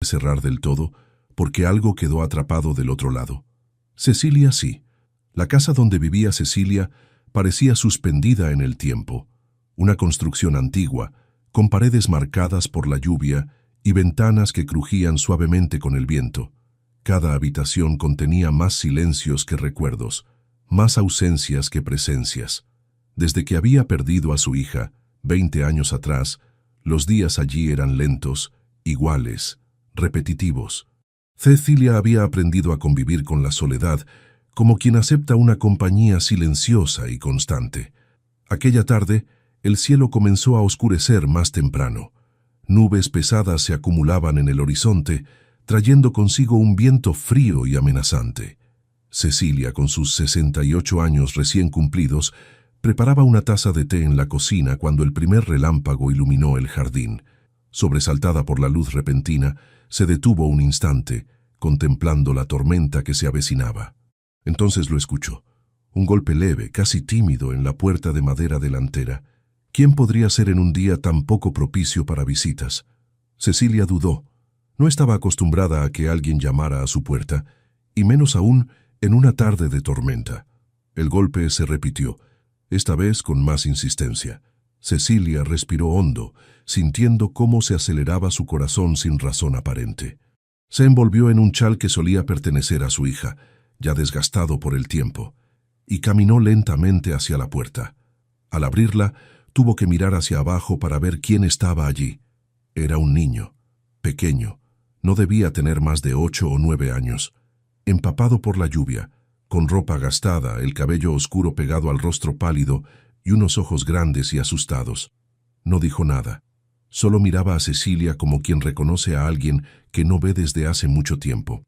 cerrar del todo, porque algo quedó atrapado del otro lado. Cecilia sí. La casa donde vivía Cecilia parecía suspendida en el tiempo. Una construcción antigua, con paredes marcadas por la lluvia y ventanas que crujían suavemente con el viento. Cada habitación contenía más silencios que recuerdos, más ausencias que presencias. Desde que había perdido a su hija, 20 años atrás, los días allí eran lentos, iguales, repetitivos. Cecilia había aprendido a convivir con la soledad como quien acepta una compañía silenciosa y constante. Aquella tarde, el cielo comenzó a oscurecer más temprano. Nubes pesadas se acumulaban en el horizonte, trayendo consigo un viento frío y amenazante. Cecilia, con sus 68 años recién cumplidos, preparaba una taza de té en la cocina cuando el primer relámpago iluminó el jardín. Sobresaltada por la luz repentina, se detuvo un instante, contemplando la tormenta que se avecinaba. Entonces lo escuchó. Un golpe leve, casi tímido, en la puerta de madera delantera. ¿Quién podría ser en un día tan poco propicio para visitas? Cecilia dudó. No estaba acostumbrada a que alguien llamara a su puerta, y menos aún en una tarde de tormenta. El golpe se repitió, esta vez con más insistencia. Cecilia respiró hondo, sintiendo cómo se aceleraba su corazón sin razón aparente. Se envolvió en un chal que solía pertenecer a su hija, ya desgastado por el tiempo, y caminó lentamente hacia la puerta. Al abrirla, tuvo que mirar hacia abajo para ver quién estaba allí. Era un niño, pequeño, no debía tener más de 8 o 9 años, empapado por la lluvia, con ropa gastada, el cabello oscuro pegado al rostro pálido y unos ojos grandes y asustados. No dijo nada, solo miraba a Cecilia como quien reconoce a alguien que no ve desde hace mucho tiempo.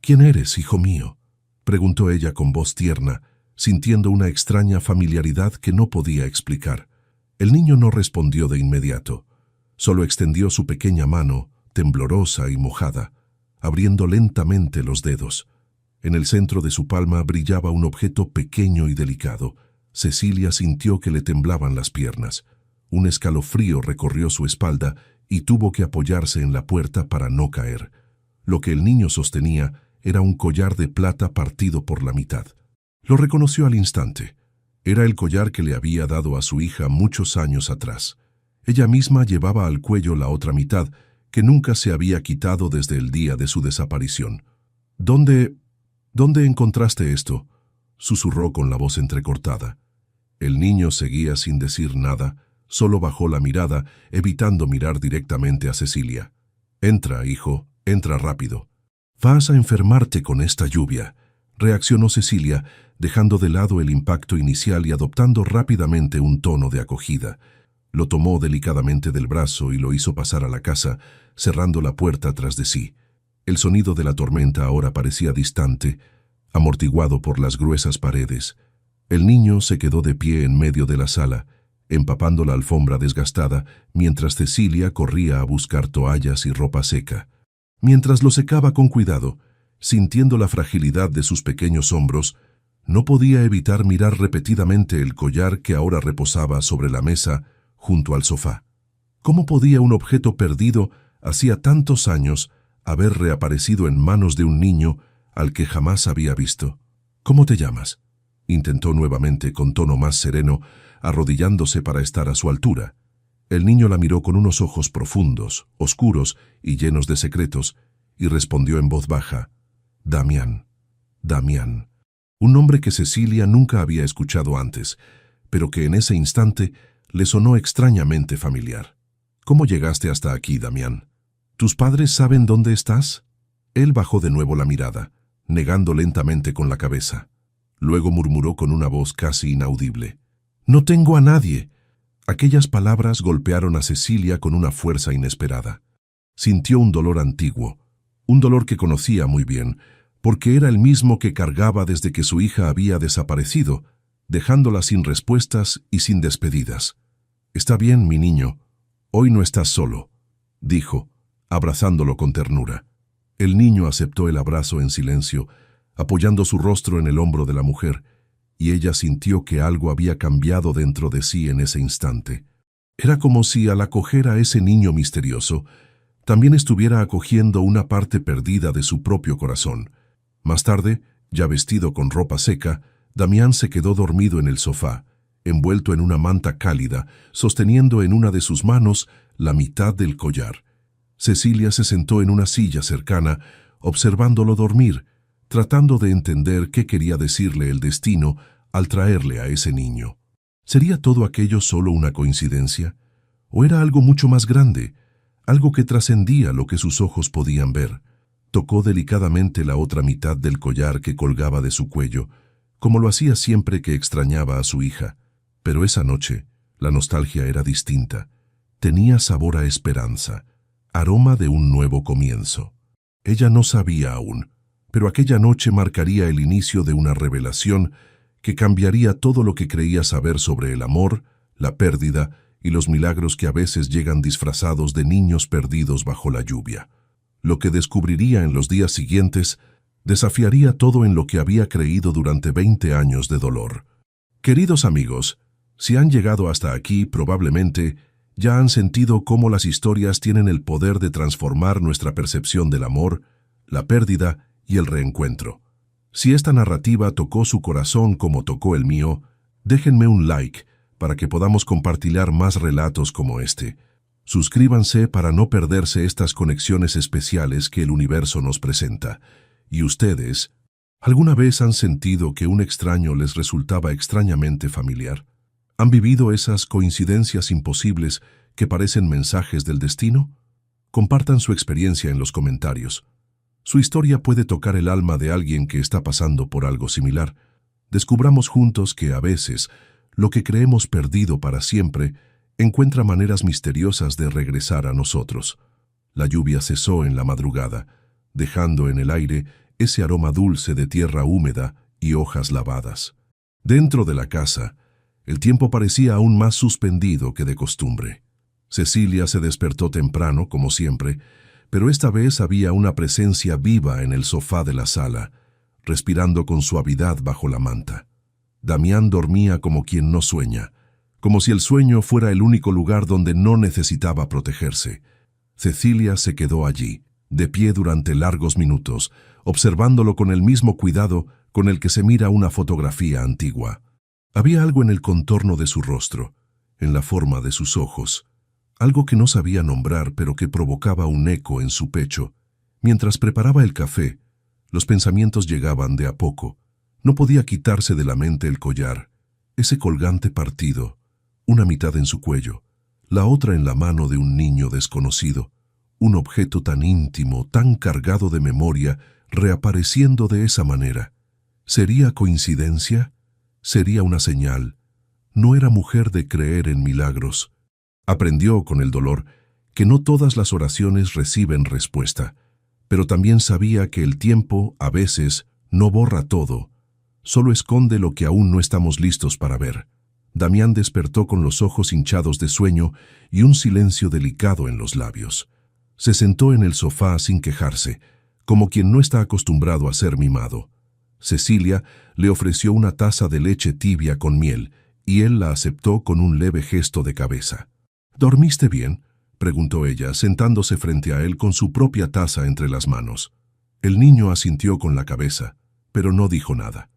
«¿Quién eres, hijo mío?», preguntó ella con voz tierna, sintiendo una extraña familiaridad que no podía explicar. El niño no respondió de inmediato, solo extendió su pequeña mano, temblorosa y mojada, abriendo lentamente los dedos. En el centro de su palma brillaba un objeto pequeño y delicado. Cecilia sintió que le temblaban las piernas. Un escalofrío recorrió su espalda y tuvo que apoyarse en la puerta para no caer. Lo que el niño sostenía era un collar de plata partido por la mitad. Lo reconoció al instante. Era el collar que le había dado a su hija muchos años atrás. Ella misma llevaba al cuello la otra mitad, que nunca se había quitado desde el día de su desaparición. ¿Dónde encontraste esto?», susurró con la voz entrecortada. El niño seguía sin decir nada, solo bajó la mirada, evitando mirar directamente a Cecilia. «Entra, hijo, entra rápido». «Vas a enfermarte con esta lluvia», reaccionó Cecilia, dejando de lado el impacto inicial y adoptando rápidamente un tono de acogida. Lo tomó delicadamente del brazo y lo hizo pasar a la casa, cerrando la puerta tras de sí. El sonido de la tormenta ahora parecía distante, amortiguado por las gruesas paredes. El niño se quedó de pie en medio de la sala, empapando la alfombra desgastada, mientras Cecilia corría a buscar toallas y ropa seca. Mientras lo secaba con cuidado, sintiendo la fragilidad de sus pequeños hombros, no podía evitar mirar repetidamente el collar que ahora reposaba sobre la mesa junto al sofá. ¿Cómo podía un objeto perdido hacía tantos años haber reaparecido en manos de un niño al que jamás había visto? «¿Cómo te llamas?», intentó nuevamente con tono más sereno, arrodillándose para estar a su altura. El niño la miró con unos ojos profundos, oscuros y llenos de secretos, y respondió en voz baja: «Damián, Damián». Un nombre que Cecilia nunca había escuchado antes, pero que en ese instante le sonó extrañamente familiar. «¿Cómo llegaste hasta aquí, Damián? ¿Tus padres saben dónde estás?». Él bajó de nuevo la mirada, negando lentamente con la cabeza. Luego murmuró con una voz casi inaudible: «No tengo a nadie». Aquellas palabras golpearon a Cecilia con una fuerza inesperada. Sintió un dolor antiguo, un dolor que conocía muy bien, porque era el mismo que cargaba desde que su hija había desaparecido, dejándola sin respuestas y sin despedidas. «Está bien, mi niño, hoy no estás solo», dijo, abrazándolo con ternura. El niño aceptó el abrazo en silencio, apoyando su rostro en el hombro de la mujer, y ella sintió que algo había cambiado dentro de sí en ese instante. Era como si, al acoger a ese niño misterioso, también estuviera acogiendo una parte perdida de su propio corazón. Más tarde, ya vestido con ropa seca, Damián se quedó dormido en el sofá, envuelto en una manta cálida, sosteniendo en una de sus manos la mitad del collar. Cecilia se sentó en una silla cercana, observándolo dormir, tratando de entender qué quería decirle el destino al traerle a ese niño. ¿Sería todo aquello solo una coincidencia? ¿O era algo mucho más grande? Algo que trascendía lo que sus ojos podían ver. Tocó delicadamente la otra mitad del collar que colgaba de su cuello, como lo hacía siempre que extrañaba a su hija. Pero esa noche, la nostalgia era distinta. Tenía sabor a esperanza, aroma de un nuevo comienzo. Ella no sabía aún, pero aquella noche marcaría el inicio de una revelación que cambiaría todo lo que creía saber sobre el amor, la pérdida y los milagros que a veces llegan disfrazados de niños perdidos bajo la lluvia. Lo que descubriría en los días siguientes desafiaría todo en lo que había creído durante 20 años de dolor. Queridos amigos, si han llegado hasta aquí, probablemente ya han sentido cómo las historias tienen el poder de transformar nuestra percepción del amor, la pérdida y el reencuentro. Si esta narrativa tocó su corazón como tocó el mío, déjenme un like para que podamos compartir más relatos como este. Suscríbanse para no perderse estas conexiones especiales que el universo nos presenta. ¿Y ustedes? ¿Alguna vez han sentido que un extraño les resultaba extrañamente familiar? ¿Han vivido esas coincidencias imposibles que parecen mensajes del destino? Compartan su experiencia en los comentarios. Su historia puede tocar el alma de alguien que está pasando por algo similar. Descubramos juntos que a veces lo que creemos perdido para siempre encuentra maneras misteriosas de regresar a nosotros. La lluvia cesó en la madrugada, dejando en el aire ese aroma dulce de tierra húmeda y hojas lavadas. Dentro de la casa, el tiempo parecía aún más suspendido que de costumbre. Cecilia se despertó temprano, como siempre, pero esta vez había una presencia viva en el sofá de la sala, respirando con suavidad bajo la manta. Damián dormía como quien no sueña, como si el sueño fuera el único lugar donde no necesitaba protegerse. Cecilia se quedó allí, de pie durante largos minutos, observándolo con el mismo cuidado con el que se mira una fotografía antigua. Había algo en el contorno de su rostro, en la forma de sus ojos, algo que no sabía nombrar pero que provocaba un eco en su pecho. Mientras preparaba el café, los pensamientos llegaban de a poco. No podía quitarse de la mente el collar, ese colgante partido, una mitad en su cuello, la otra en la mano de un niño desconocido, un objeto tan íntimo, tan cargado de memoria, reapareciendo de esa manera. ¿Sería coincidencia? ¿Sería una señal? No era mujer de creer en milagros. Aprendió con el dolor que no todas las oraciones reciben respuesta, pero también sabía que el tiempo, a veces, no borra todo, solo esconde lo que aún no estamos listos para ver. Damián despertó con los ojos hinchados de sueño y un silencio delicado en los labios. Se sentó en el sofá sin quejarse, como quien no está acostumbrado a ser mimado. Cecilia le ofreció una taza de leche tibia con miel, y él la aceptó con un leve gesto de cabeza. ¿Dormiste bien?, preguntó ella, sentándose frente a él con su propia taza entre las manos. El niño asintió con la cabeza, pero no dijo nada.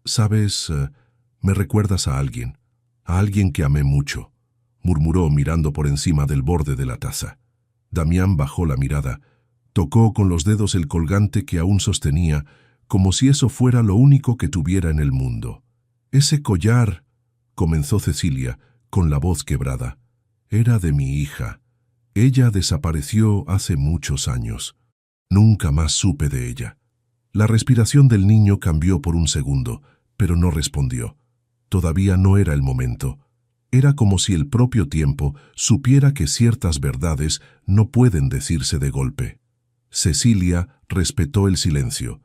«Sabes, me recuerdas a alguien que amé mucho», murmuró mirando por encima del borde de la taza. Damián bajó la mirada, tocó con los dedos el colgante que aún sostenía, como si eso fuera lo único que tuviera en el mundo. «Ese collar», comenzó Cecilia, con la voz quebrada, «era de mi hija. Ella desapareció hace muchos años. Nunca más supe de ella». La respiración del niño cambió por un segundo, pero no respondió. Todavía no era el momento. Era como si el propio tiempo supiera que ciertas verdades no pueden decirse de golpe. Cecilia respetó el silencio.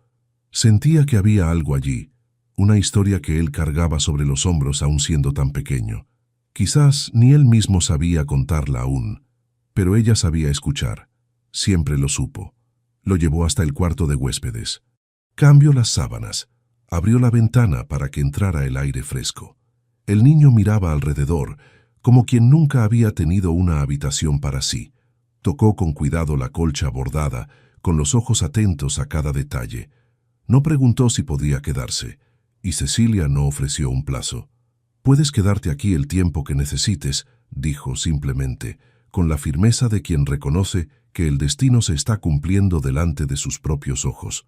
Sentía que había algo allí, una historia que él cargaba sobre los hombros aún siendo tan pequeño. Quizás ni él mismo sabía contarla aún, pero ella sabía escuchar. Siempre lo supo. Lo llevó hasta el cuarto de huéspedes. Cambió las sábanas. Abrió la ventana para que entrara el aire fresco. El niño miraba alrededor, como quien nunca había tenido una habitación para sí. Tocó con cuidado la colcha bordada, con los ojos atentos a cada detalle. No preguntó si podía quedarse, y Cecilia no ofreció un plazo. «Puedes quedarte aquí el tiempo que necesites», dijo simplemente, con la firmeza de quien reconoce que el destino se está cumpliendo delante de sus propios ojos.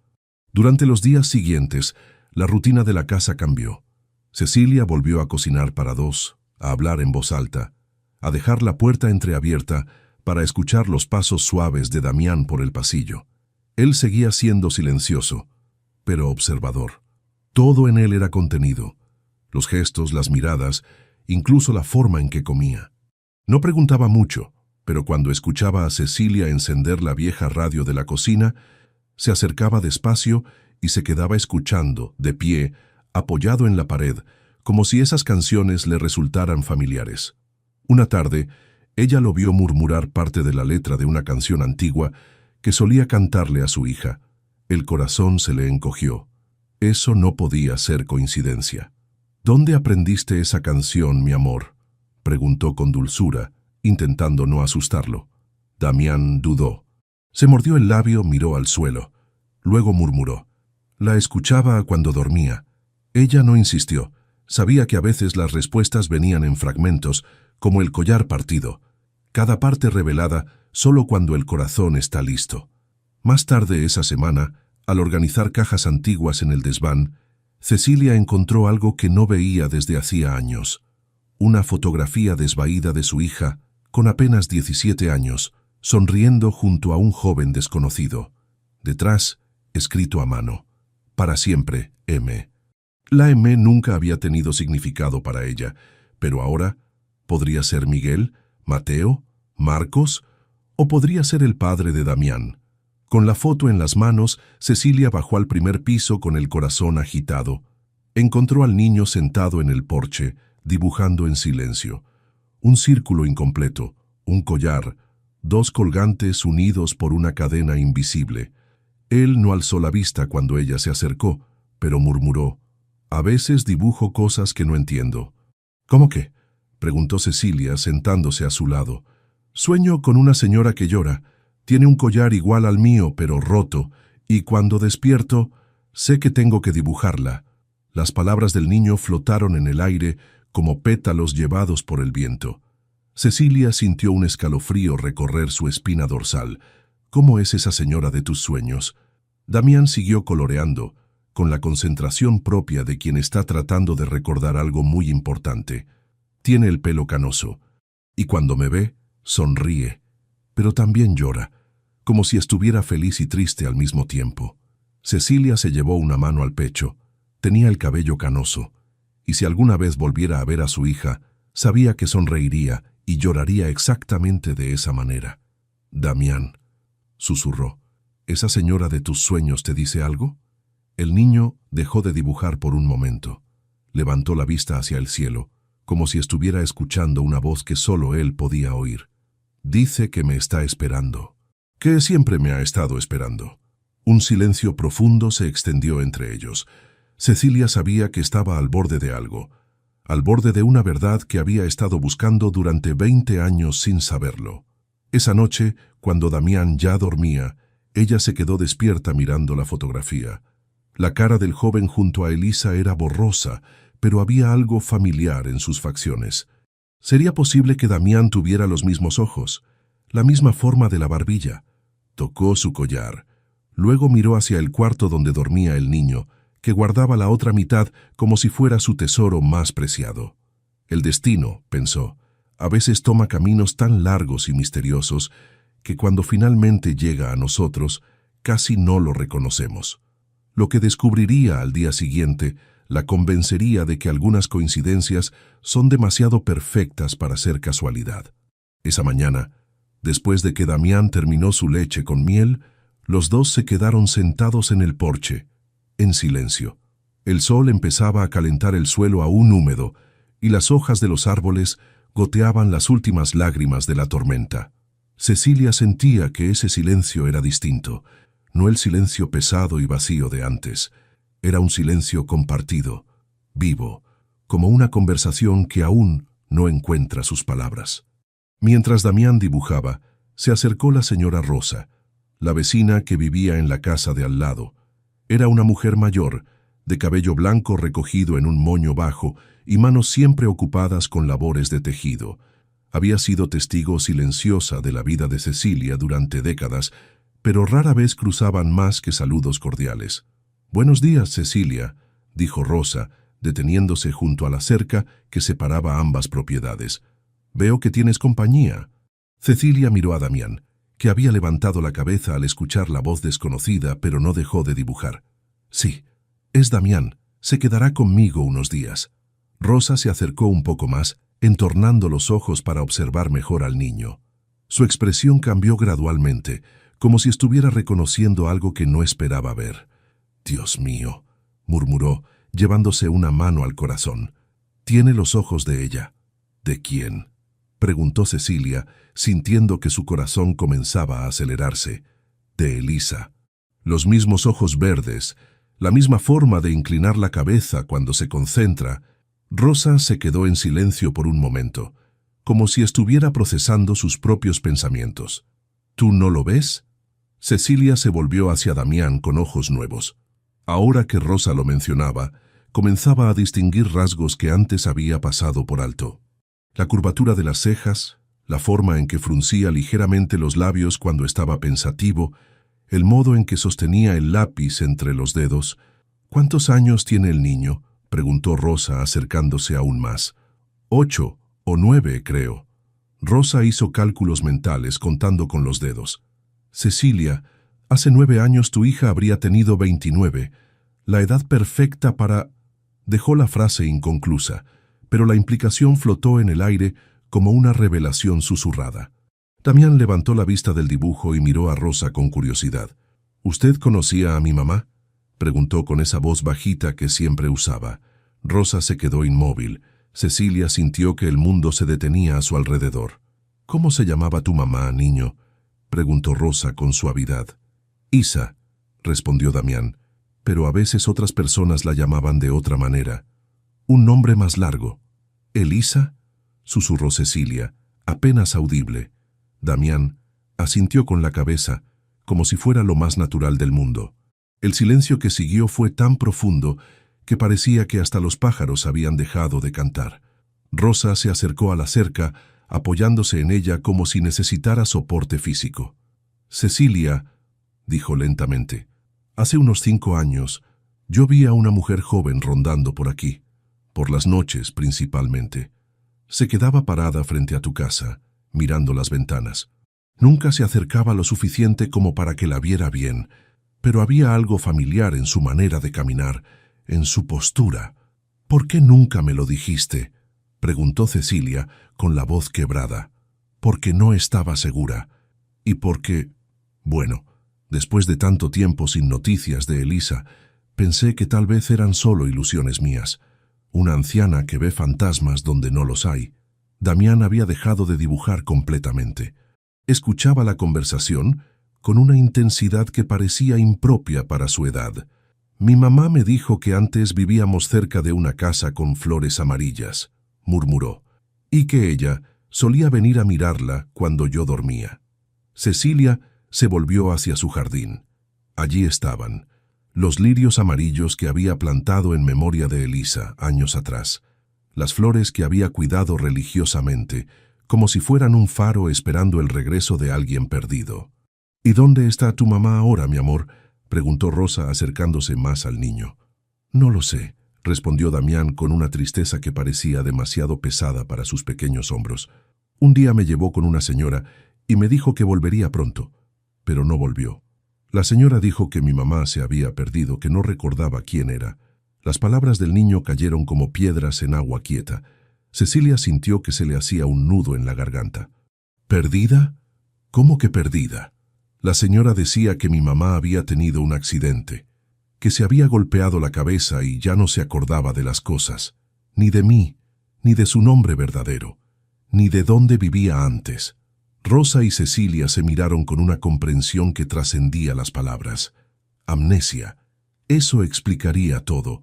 Durante los días siguientes, la rutina de la casa cambió. Cecilia volvió a cocinar para dos, a hablar en voz alta, a dejar la puerta entreabierta para escuchar los pasos suaves de Damián por el pasillo. Él seguía siendo silencioso, pero observador. Todo en él era contenido. Los gestos, las miradas, incluso la forma en que comía. No preguntaba mucho, pero cuando escuchaba a Cecilia encender la vieja radio de la cocina, se acercaba despacio y se quedaba escuchando, de pie, apoyado en la pared, como si esas canciones le resultaran familiares. Una tarde, ella lo vio murmurar parte de la letra de una canción antigua que solía cantarle a su hija. El corazón se le encogió. Eso no podía ser coincidencia. «¿Dónde aprendiste esa canción, mi amor?», preguntó con dulzura, intentando no asustarlo. Damián dudó. Se mordió el labio, miró al suelo. Luego murmuró. «La escuchaba cuando dormía». Ella no insistió. Sabía que a veces las respuestas venían en fragmentos, como el collar partido. Cada parte revelada solo cuando el corazón está listo. Más tarde esa semana, al organizar cajas antiguas en el desván, Cecilia encontró algo que no veía desde hacía años. Una fotografía desvaída de su hija, con apenas 17 años, sonriendo junto a un joven desconocido. Detrás, escrito a mano: «Para siempre, M». La M nunca había tenido significado para ella, pero ahora, ¿podría ser Miguel, Mateo, Marcos? ¿O podría ser el padre de Damián? Con la foto en las manos, Cecilia bajó al primer piso con el corazón agitado. Encontró al niño sentado en el porche, dibujando en silencio. Un círculo incompleto, un collar, dos colgantes unidos por una cadena invisible. Él no alzó la vista cuando ella se acercó, pero murmuró: «A veces dibujo cosas que no entiendo». «¿Cómo qué?», preguntó Cecilia, sentándose a su lado. «Sueño con una señora que llora. Tiene un collar igual al mío, pero roto, y cuando despierto, sé que tengo que dibujarla». Las palabras del niño flotaron en el aire como pétalos llevados por el viento. Cecilia sintió un escalofrío recorrer su espina dorsal. «¿Cómo es esa señora de tus sueños?». Damián siguió coloreando, con la concentración propia de quien está tratando de recordar algo muy importante. «Tiene el pelo canoso, y cuando me ve, sonríe, pero también llora, como si estuviera feliz y triste al mismo tiempo». Cecilia se llevó una mano al pecho. Tenía el cabello canoso, y si alguna vez volviera a ver a su hija, sabía que sonreiría y lloraría exactamente de esa manera. «Damián», susurró, «¿esa señora de tus sueños te dice algo?». El niño dejó de dibujar por un momento. Levantó la vista hacia el cielo, como si estuviera escuchando una voz que solo él podía oír. «Dice que me está esperando». «Que siempre me ha estado esperando». Un silencio profundo se extendió entre ellos. Cecilia sabía que estaba al borde de algo, al borde de una verdad que había estado buscando durante 20 años sin saberlo. Esa noche, cuando Damián ya dormía, ella se quedó despierta mirando la fotografía. La cara del joven junto a Elisa era borrosa, pero había algo familiar en sus facciones. ¿Sería posible que Damián tuviera los mismos ojos, la misma forma de la barbilla? Tocó su collar. Luego miró hacia el cuarto donde dormía el niño, que guardaba la otra mitad como si fuera su tesoro más preciado. El destino, pensó, a veces toma caminos tan largos y misteriosos que cuando finalmente llega a nosotros, casi no lo reconocemos. Lo que descubriría al día siguiente la convencería de que algunas coincidencias son demasiado perfectas para ser casualidad. Esa mañana, después de que Damián terminó su leche con miel, los dos se quedaron sentados en el porche, en silencio. El sol empezaba a calentar el suelo aún húmedo, y las hojas de los árboles goteaban las últimas lágrimas de la tormenta. Cecilia sentía que ese silencio era distinto, no el silencio pesado y vacío de antes. Era un silencio compartido, vivo, como una conversación que aún no encuentra sus palabras. Mientras Damián dibujaba, Se acercó la señora Rosa, la vecina que vivía en la casa de al lado. Era una mujer mayor, de cabello blanco recogido en un moño bajo y manos siempre ocupadas con labores de tejido. Había sido testigo silenciosa de la vida de Cecilia durante décadas, pero rara vez cruzaban más que saludos cordiales. «Buenos días, Cecilia», dijo Rosa, deteniéndose junto a la cerca que separaba ambas propiedades. «Veo que tienes compañía». Cecilia miró a Damián, que había levantado la cabeza al escuchar la voz desconocida, pero no dejó de dibujar. «Sí, es Damián. Se quedará conmigo unos días». Rosa se acercó un poco más, entornando los ojos para observar mejor al niño. Su expresión cambió gradualmente, como si estuviera reconociendo algo que no esperaba ver. «Dios mío», murmuró, llevándose una mano al corazón. «Tiene los ojos de ella». «¿De quién?», preguntó Cecilia, sintiendo que su corazón comenzaba a acelerarse. «De Elisa». Los mismos ojos verdes, la misma forma de inclinar la cabeza cuando se concentra. Rosa se quedó en silencio por un momento, como si estuviera procesando sus propios pensamientos. «¿Tú no lo ves?». Cecilia se volvió hacia Damián con ojos nuevos. Ahora que Rosa lo mencionaba, comenzaba a distinguir rasgos que antes había pasado por alto. La curvatura de las cejas, la forma en que fruncía ligeramente los labios cuando estaba pensativo, el modo en que sostenía el lápiz entre los dedos. «¿Cuántos años tiene el niño?», preguntó Rosa acercándose aún más. «8 o 9, creo». Rosa hizo cálculos mentales contando con los dedos. «Cecilia, hace 9 años tu hija habría tenido 29, la edad perfecta para...». Dejó la frase inconclusa, pero la implicación flotó en el aire como una revelación susurrada. Damián levantó la vista del dibujo y miró a Rosa con curiosidad. «¿Usted conocía a mi mamá?», preguntó con esa voz bajita que siempre usaba. Rosa se quedó inmóvil. Cecilia sintió que el mundo se detenía a su alrededor. «¿Cómo se llamaba tu mamá, niño?», preguntó Rosa con suavidad. «Isa», respondió Damián, «pero a veces otras personas la llamaban de otra manera. Un nombre más largo». «¿Elisa?», susurró Cecilia, apenas audible. Damián asintió con la cabeza, como si fuera lo más natural del mundo. El silencio que siguió fue tan profundo que parecía que hasta los pájaros habían dejado de cantar. Rosa se acercó a la cerca, apoyándose en ella como si necesitara soporte físico. «Cecilia», dijo lentamente, «hace unos 5 años, yo vi a una mujer joven rondando por aquí, por las noches principalmente. Se quedaba parada frente a tu casa, mirando las ventanas. Nunca se acercaba lo suficiente como para que la viera bien, pero había algo familiar en su manera de caminar, en su postura». «¿Por qué nunca me lo dijiste?», preguntó Cecilia con la voz quebrada. «Porque no estaba segura. Y porque, bueno, después de tanto tiempo sin noticias de Elisa, pensé que tal vez eran solo ilusiones mías. Una anciana que ve fantasmas donde no los hay». Damián había dejado de dibujar completamente. Escuchaba la conversación con una intensidad que parecía impropia para su edad. «Mi mamá me dijo que antes vivíamos cerca de una casa con flores amarillas», murmuró, «y que ella solía venir a mirarla cuando yo dormía». Cecilia se volvió hacia su jardín. Allí estaban, los lirios amarillos que había plantado en memoria de Elisa años atrás, las flores que había cuidado religiosamente, como si fueran un faro esperando el regreso de alguien perdido. «¿Y dónde está tu mamá ahora, mi amor?», preguntó Rosa acercándose más al niño. «No lo sé», respondió Damián con una tristeza que parecía demasiado pesada para sus pequeños hombros. «Un día me llevó con una señora y me dijo que volvería pronto, pero no volvió. La señora dijo que mi mamá se había perdido, que no recordaba quién era». Las palabras del niño cayeron como piedras en agua quieta. Cecilia sintió que se le hacía un nudo en la garganta. «¿Perdida? ¿Cómo que perdida?». La señora decía que mi mamá había tenido un accidente, que se había golpeado la cabeza y ya no se acordaba de las cosas, ni de mí, ni de su nombre verdadero, ni de dónde vivía antes. Rosa y Cecilia se miraron con una comprensión que trascendía las palabras. Amnesia. Eso explicaría todo.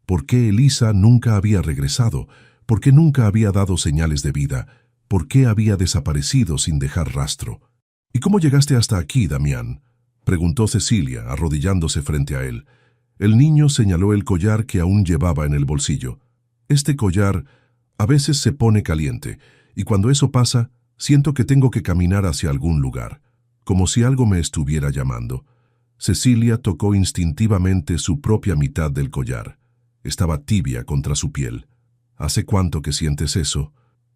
¿Por qué Elisa nunca había regresado? ¿Por qué nunca había dado señales de vida? ¿Por qué había desaparecido sin dejar rastro? ¿Y cómo llegaste hasta aquí, Damián?, preguntó Cecilia, arrodillándose frente a él. El niño señaló el collar que aún llevaba en el bolsillo. Este collar a veces se pone caliente, y cuando eso pasa, siento que tengo que caminar hacia algún lugar, como si algo me estuviera llamando. Cecilia tocó instintivamente su propia mitad del collar. Estaba tibia contra su piel. ¿Hace cuánto que sientes eso?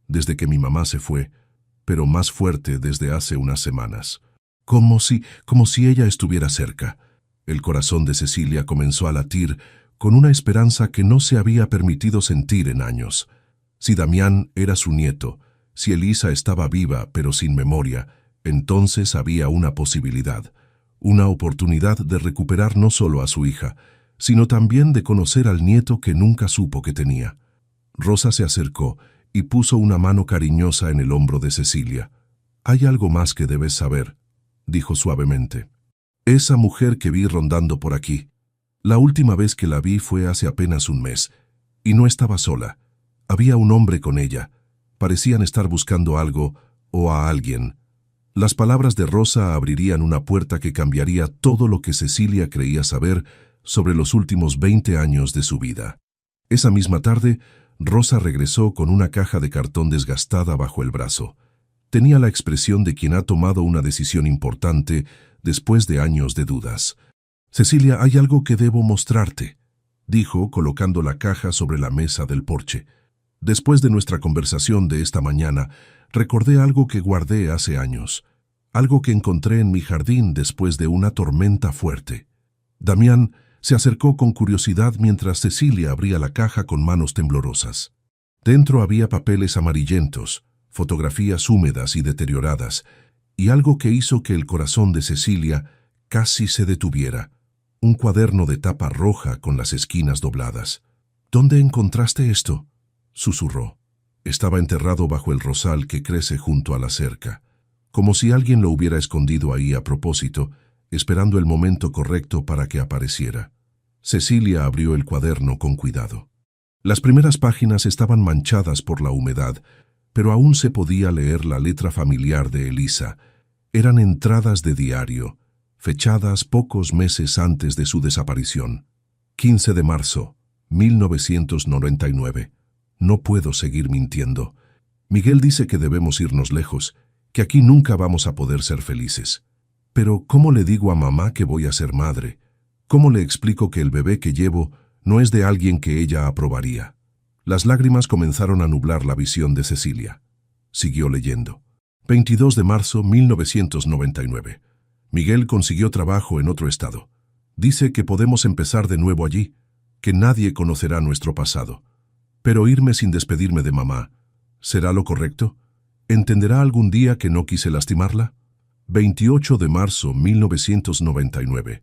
Desde que mi mamá se fue, pero más fuerte desde hace unas semanas. Como si ella estuviera cerca. El corazón de Cecilia comenzó a latir con una esperanza que no se había permitido sentir en años. Si Damián era su nieto, si Elisa estaba viva pero sin memoria, entonces había una posibilidad, una oportunidad de recuperar no solo a su hija, sino también de conocer al nieto que nunca supo que tenía. Rosa se acercó y puso una mano cariñosa en el hombro de Cecilia. «Hay algo más que debes saber», dijo suavemente. «Esa mujer que vi rondando por aquí, la última vez que la vi fue hace apenas un mes, y no estaba sola. Había un hombre con ella. Parecían estar buscando algo o a alguien». Las palabras de Rosa abrirían una puerta que cambiaría todo lo que Cecilia creía saber sobre los últimos 20 años de su vida. Esa misma tarde, Rosa regresó con una caja de cartón desgastada bajo el brazo. Tenía la expresión de quien ha tomado una decisión importante después de años de dudas. «Cecilia, hay algo que debo mostrarte», dijo, colocando la caja sobre la mesa del porche. «Después de nuestra conversación de esta mañana, recordé algo que guardé hace años, algo que encontré en mi jardín después de una tormenta fuerte». Damián se acercó con curiosidad mientras Cecilia abría la caja con manos temblorosas. Dentro había papeles amarillentos, fotografías húmedas y deterioradas, y algo que hizo que el corazón de Cecilia casi se detuviera. Un cuaderno de tapa roja con las esquinas dobladas. «¿Dónde encontraste esto?», susurró. Estaba enterrado bajo el rosal que crece junto a la cerca, como si alguien lo hubiera escondido ahí a propósito, esperando el momento correcto para que apareciera. Cecilia abrió el cuaderno con cuidado. Las primeras páginas estaban manchadas por la humedad, pero aún se podía leer la letra familiar de Elisa. Eran entradas de diario, fechadas pocos meses antes de su desaparición. 15 de marzo, 1999. No puedo seguir mintiendo. Miguel dice que debemos irnos lejos, que aquí nunca vamos a poder ser felices. Pero, ¿cómo le digo a mamá que voy a ser madre? ¿Cómo le explico que el bebé que llevo no es de alguien que ella aprobaría? Las lágrimas comenzaron a nublar la visión de Cecilia. Siguió leyendo. 22 de marzo 1999. Miguel consiguió trabajo en otro estado. Dice que podemos empezar de nuevo allí, que nadie conocerá nuestro pasado. Pero irme sin despedirme de mamá, ¿será lo correcto? ¿Entenderá algún día que no quise lastimarla? 28 de marzo 1999.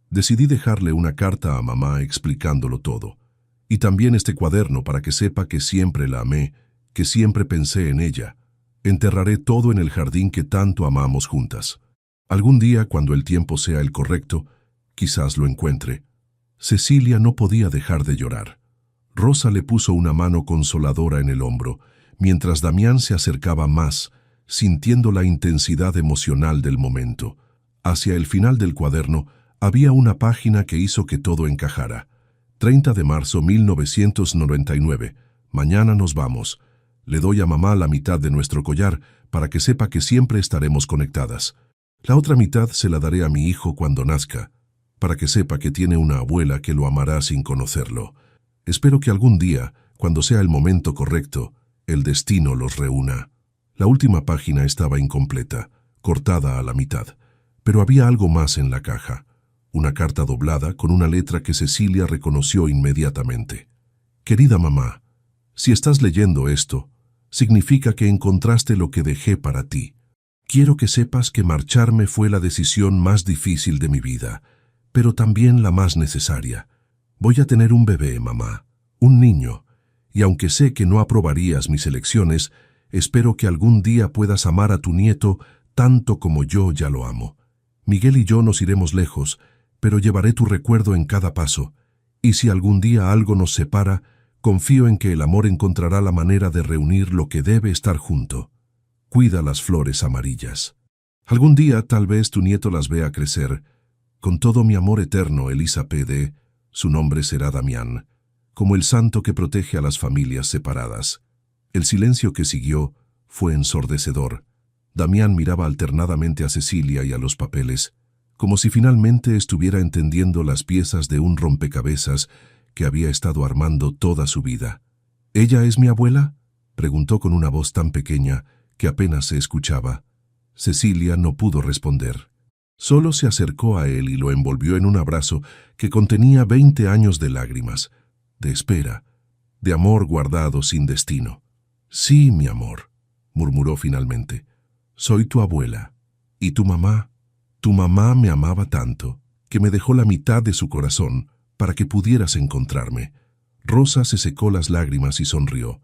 Decidí dejarle una carta a mamá explicándolo todo. Y también este cuaderno para que sepa que siempre la amé, que siempre pensé en ella. Enterraré todo en el jardín que tanto amamos juntas. Algún día, cuando el tiempo sea el correcto, quizás lo encuentre. Cecilia no podía dejar de llorar. Rosa le puso una mano consoladora en el hombro, mientras Damián se acercaba más, sintiendo la intensidad emocional del momento. Hacia el final del cuaderno había una página que hizo que todo encajara. 30 de marzo 1999. Mañana nos vamos. Le doy a mamá la mitad de nuestro collar para que sepa que siempre estaremos conectadas. La otra mitad se la daré a mi hijo cuando nazca, para que sepa que tiene una abuela que lo amará sin conocerlo. Espero que algún día, cuando sea el momento correcto, el destino los reúna. La última página estaba incompleta, cortada a la mitad, pero había algo más en la caja. Una carta doblada con una letra que Cecilia reconoció inmediatamente. Querida mamá, si estás leyendo esto, significa que encontraste lo que dejé para ti. Quiero que sepas que marcharme fue la decisión más difícil de mi vida, pero también la más necesaria. Voy a tener un bebé, mamá, un niño, y aunque sé que no aprobarías mis elecciones, espero que algún día puedas amar a tu nieto tanto como yo ya lo amo. Miguel y yo nos iremos lejos, pero llevaré tu recuerdo en cada paso, y si algún día algo nos separa, confío en que el amor encontrará la manera de reunir lo que debe estar junto. Cuida las flores amarillas. Algún día tal vez tu nieto las vea crecer. Con todo mi amor eterno, Elisa P.D., su nombre será Damián, como el santo que protege a las familias separadas. El silencio que siguió fue ensordecedor. Damián miraba alternadamente a Cecilia y a los papeles, como si finalmente estuviera entendiendo las piezas de un rompecabezas que había estado armando toda su vida. ¿Ella es mi abuela?, preguntó con una voz tan pequeña que apenas se escuchaba. Cecilia no pudo responder. Solo se acercó a él y lo envolvió en un abrazo que contenía 20 años de lágrimas, de espera, de amor guardado sin destino. «Sí, mi amor», murmuró finalmente. «Soy tu abuela. ¿Y tu mamá? Tu mamá me amaba tanto que me dejó la mitad de su corazón para que pudieras encontrarme». Rosa se secó las lágrimas y sonrió.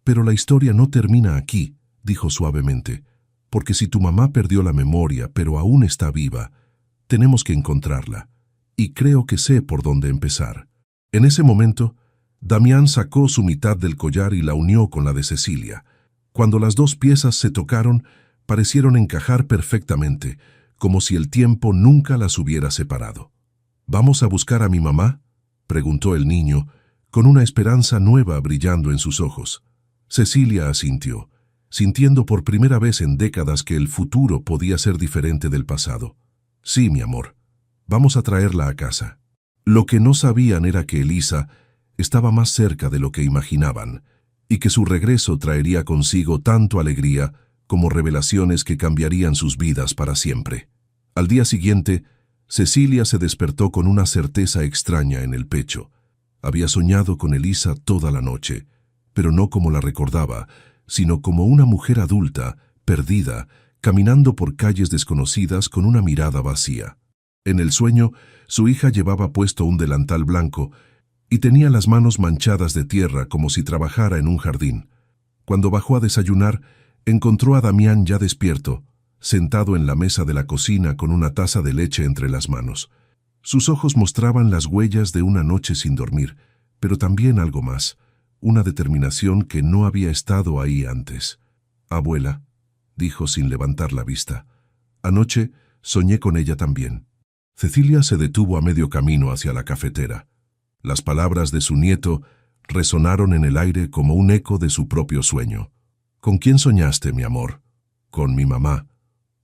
«Pero la historia no termina aquí», dijo suavemente, «porque si tu mamá perdió la memoria pero aún está viva, tenemos que encontrarla, y creo que sé por dónde empezar». En ese momento, Damián sacó su mitad del collar y la unió con la de Cecilia. Cuando las dos piezas se tocaron, parecieron encajar perfectamente, como si el tiempo nunca las hubiera separado. «¿Vamos a buscar a mi mamá?», preguntó el niño, con una esperanza nueva brillando en sus ojos. Cecilia asintió, sintiendo por primera vez en décadas que el futuro podía ser diferente del pasado. «Sí, mi amor, vamos a traerla a casa». Lo que no sabían era que Elisa estaba más cerca de lo que imaginaban, y que su regreso traería consigo tanto alegría como revelaciones que cambiarían sus vidas para siempre. Al día siguiente, Cecilia se despertó con una certeza extraña en el pecho. Había soñado con Elisa toda la noche, pero no como la recordaba, sino como una mujer adulta, perdida, caminando por calles desconocidas con una mirada vacía. En el sueño, su hija llevaba puesto un delantal blanco y tenía las manos manchadas de tierra como si trabajara en un jardín. Cuando bajó a desayunar, encontró a Damián ya despierto, sentado en la mesa de la cocina con una taza de leche entre las manos. Sus ojos mostraban las huellas de una noche sin dormir, pero también algo más, una determinación que no había estado ahí antes. «Abuela», dijo sin levantar la vista, «anoche soñé con ella también». Cecilia se detuvo a medio camino hacia la cafetera. Las palabras de su nieto resonaron en el aire como un eco de su propio sueño. «¿Con quién soñaste, mi amor?» «Con mi mamá».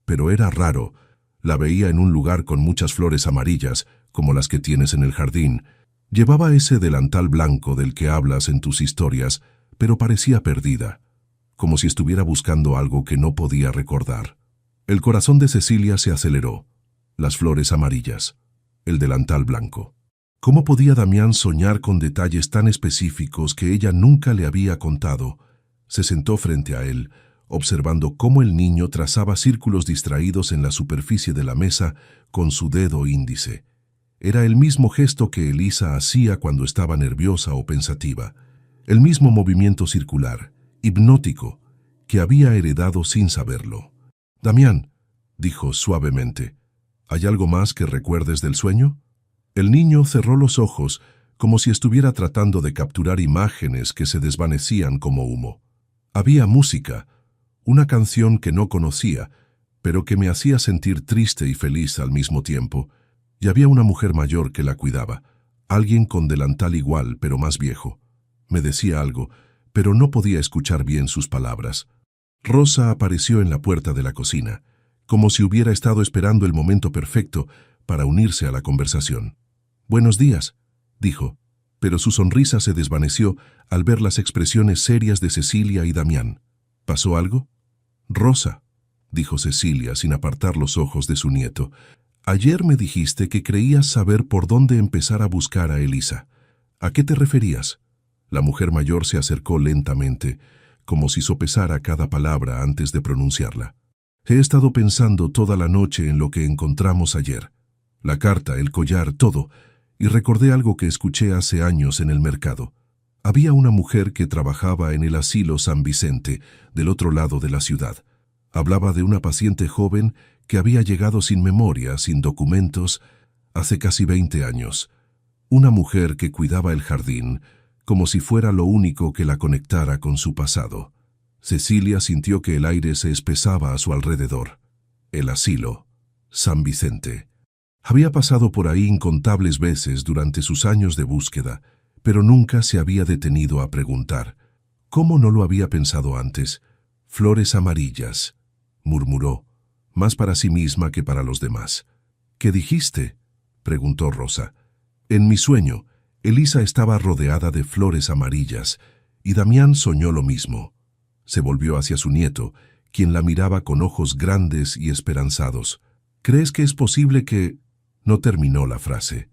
Pero era raro. La veía en un lugar con muchas flores amarillas, como las que tienes en el jardín. Llevaba ese delantal blanco del que hablas en tus historias, pero parecía perdida, como si estuviera buscando algo que no podía recordar. El corazón de Cecilia se aceleró. Las flores amarillas, el delantal blanco. ¿Cómo podía Damián soñar con detalles tan específicos que ella nunca le había contado? Se sentó frente a él, observando cómo el niño trazaba círculos distraídos en la superficie de la mesa con su dedo índice. Era el mismo gesto que Elisa hacía cuando estaba nerviosa o pensativa, el mismo movimiento circular, hipnótico, que había heredado sin saberlo. «Damián», dijo suavemente, «¿hay algo más que recuerdes del sueño?» El niño cerró los ojos como si estuviera tratando de capturar imágenes que se desvanecían como humo. Había música, una canción que no conocía, pero que me hacía sentir triste y feliz al mismo tiempo, y había una mujer mayor que la cuidaba, alguien con delantal igual pero más viejo. Me decía algo, pero no podía escuchar bien sus palabras. Rosa apareció en la puerta de la cocina, como si hubiera estado esperando el momento perfecto para unirse a la conversación. «Buenos días», dijo, pero su sonrisa se desvaneció al ver las expresiones serias de Cecilia y Damián. «¿Pasó algo?» «Rosa», dijo Cecilia sin apartar los ojos de su nieto, «ayer me dijiste que creías saber por dónde empezar a buscar a Elisa. ¿A qué te referías?» La mujer mayor se acercó lentamente, como si sopesara cada palabra antes de pronunciarla. «He estado pensando toda la noche en lo que encontramos ayer. La carta, el collar, todo, y recordé algo que escuché hace años en el mercado. Había una mujer que trabajaba en el asilo San Vicente, del otro lado de la ciudad. Hablaba de una paciente joven que había llegado sin memoria, sin documentos, hace casi 20 años. Una mujer que cuidaba el jardín, como si fuera lo único que la conectara con su pasado». Cecilia sintió que el aire se espesaba a su alrededor. El asilo, San Vicente. Había pasado por ahí incontables veces durante sus años de búsqueda, pero nunca se había detenido a preguntar. ¿Cómo no lo había pensado antes? Flores amarillas, murmuró, más para sí misma que para los demás. ¿Qué dijiste?, preguntó Rosa. En mi sueño, Elisa estaba rodeada de flores amarillas, y Damián soñó lo mismo. Se volvió hacia su nieto, quien la miraba con ojos grandes y esperanzados. ¿Crees que es posible que...? No terminó la frase.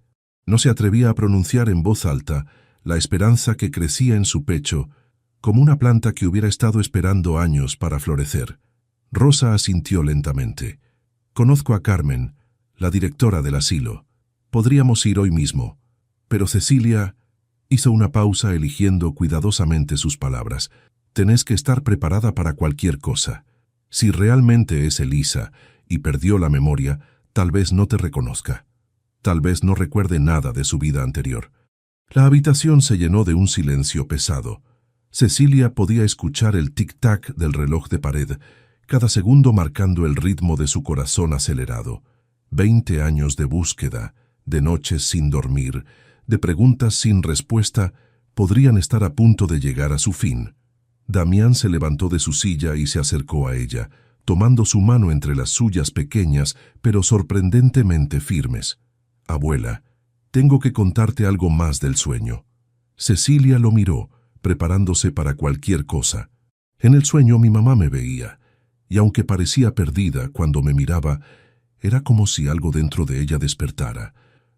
No se atrevía a pronunciar en voz alta la esperanza que crecía en su pecho, como una planta que hubiera estado esperando años para florecer. Rosa asintió lentamente. Conozco a Carmen, la directora del asilo. Podríamos ir hoy mismo. Pero Cecilia hizo una pausa eligiendo cuidadosamente sus palabras. Tenés que estar preparada para cualquier cosa. Si realmente es Elisa y perdió la memoria, tal vez no te reconozca. Tal vez no recuerde nada de su vida anterior. La habitación se llenó de un silencio pesado. Cecilia podía escuchar el tic-tac del reloj de pared, cada segundo marcando el ritmo de su corazón acelerado. 20 años de búsqueda, de noches sin dormir, de preguntas sin respuesta, podrían estar a punto de llegar a su fin. Damián se levantó de su silla y se acercó a ella, tomando su mano entre las suyas pequeñas, pero sorprendentemente firmes. Abuela, tengo que contarte algo más del sueño. Cecilia lo miró, preparándose para cualquier cosa. En el sueño mi mamá me veía, y aunque parecía perdida cuando me miraba, era como si algo dentro de ella despertara,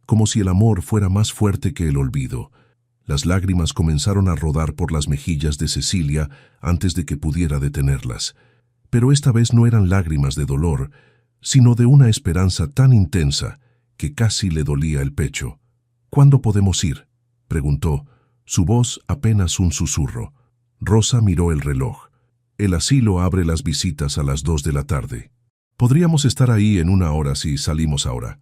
como si el amor fuera más fuerte que el olvido. Las lágrimas comenzaron a rodar por las mejillas de Cecilia antes de que pudiera detenerlas. Pero esta vez no eran lágrimas de dolor, sino de una esperanza tan intensa que casi le dolía el pecho. ¿Cuándo podemos ir?, preguntó, su voz apenas un susurro. Rosa miró el reloj. El asilo abre las visitas a las 2 de la tarde. Podríamos estar ahí en 1 hora si salimos ahora.